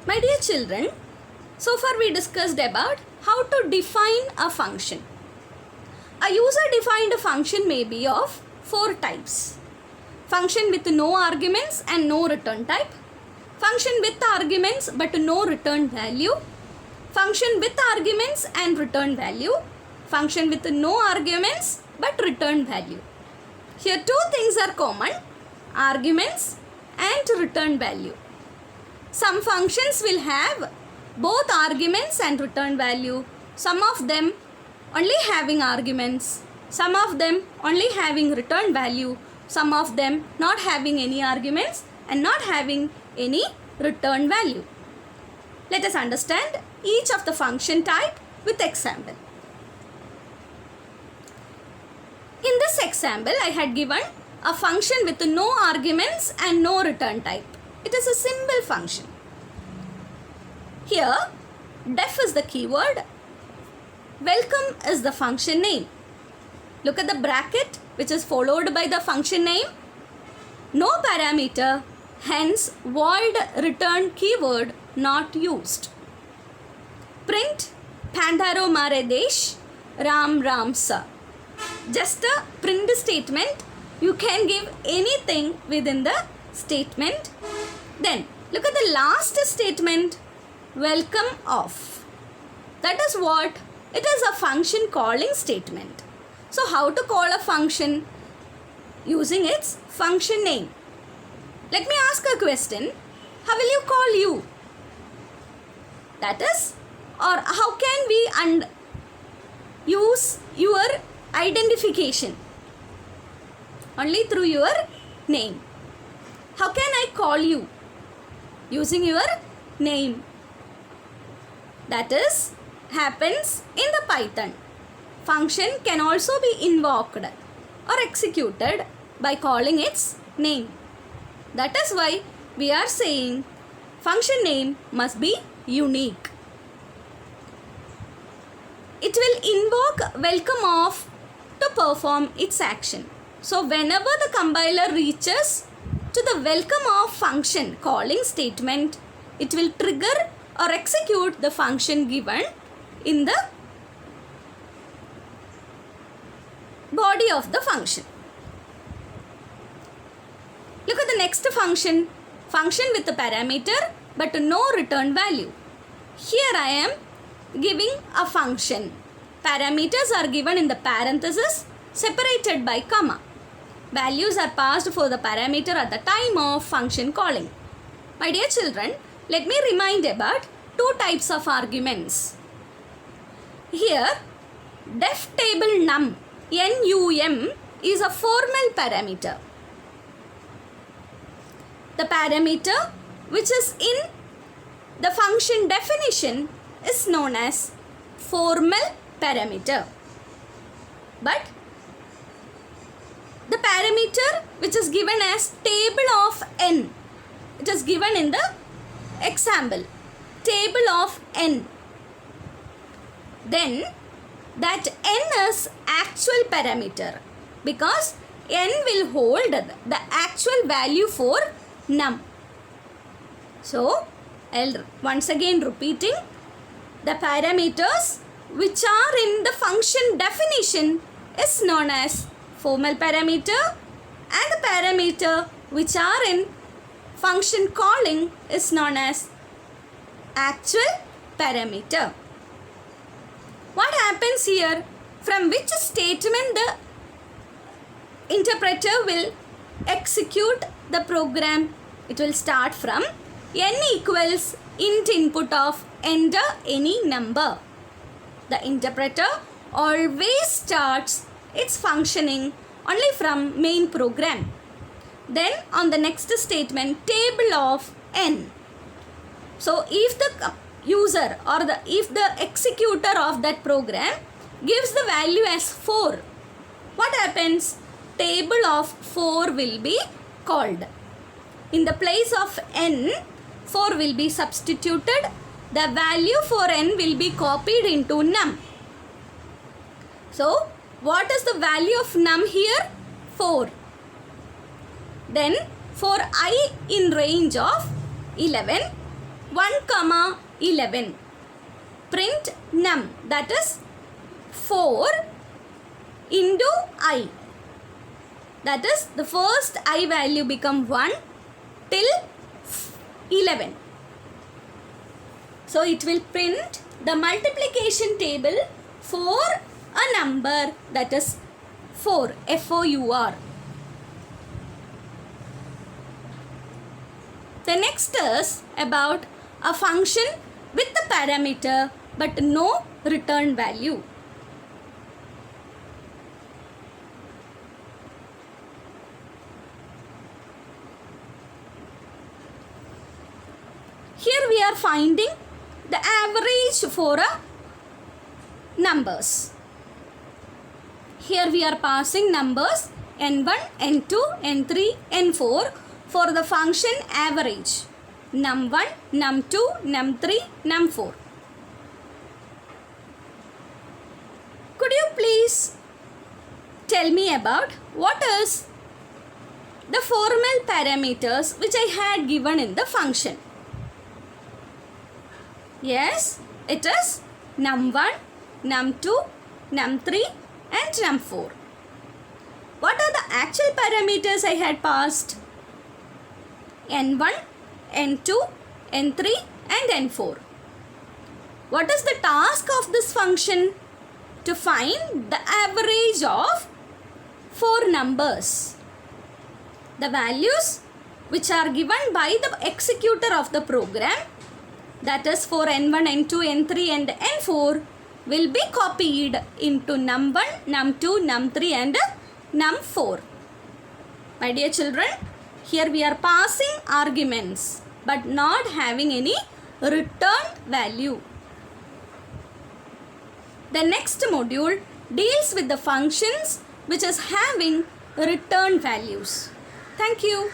My dear children, so far we discussed about how to define a function. A user-defined function may be of 4 types. Function with no arguments and no return type. Function with arguments but no return value. Function with arguments and return value. Function with no arguments but return value. Here 2 things are common: arguments and return value. Some functions will have both arguments and return value. Some of them only having arguments. Some of them only having return value. Some of them not having any arguments and not having any return value. Let us understand each of the function type with example. In this example, I had given a function with no arguments and no return type. It is a simple function. Here, def is the keyword. Welcome is the function name. Look at the bracket which is followed by the function name. No parameter, hence void return keyword not used. Print Pandaro Mare Desh Ram Ram Sa. Just a print statement. You can give anything within the statement. Then look at the last statement, welcome of. That is what? It is a function calling statement. So how to call a function? Using its function name. Let me ask a question. How will you call you? That is, or how can we use your identification? Only through your name. How can I call you? Using your name. That is, happens in the Python. Function can also be invoked or executed by calling its name. That is why we are saying function name must be unique. It will invoke welcome of to perform its action. So whenever the compiler reaches to the welcome of function calling statement, it will trigger or execute the function given in the body of the function. Look at the next function. Function with a parameter but no return value. Here I am giving a function. Parameters are given in the parenthesis separated by comma. Values are passed for the parameter at the time of function calling. My dear children, let me remind about 2 types of arguments. Here, def table num, NUM, is a formal parameter. The parameter which is in the function definition is known as formal parameter. But the parameter which is given as table of n, it is given in the example, table of n. Then that n is actual parameter because n will hold the actual value for num. So I'll once again repeating, the parameters which are in the function definition is known as formal parameter, and the parameter which are in function calling is known as actual parameter. What happens here? From which statement the interpreter will execute the program? It will start from n equals int input of enter any number. The interpreter always starts its functioning only from main program. Then on the next statement, table of n. So if the user or if the executor of that program gives the value as 4, what happens? Table of 4 will be called. In the place of n, 4 will be substituted. The value for n will be copied into num. So what is the value of num here? 4. Then for I in range of 11, 1 comma 11. Print num, that is 4 into I. That is the first I value become 1 till 11. So it will print the multiplication table for a number, that is 4, F-O-U-R. The next is about a function with the parameter but no return value. Here we are finding the average for a numbers. Here we are passing numbers n1, n2, n3, n4 for the function average. num1, num2, num3, num4. Could you please tell me about what is the formal parameters which I had given in the function? Yes, it is num1, num2, num3 and num4. What are the actual parameters I had passed? n1, n2, n3 and n4. What is the task of this function? To find the average of 4 numbers. The values which are given by the executor of the program, that is for n1, n2, n3 and n4, will be copied into num1, num2, num3 and num4. My dear children, here we are passing arguments but not having any return value. The next module deals with the functions which is having return values. Thank you.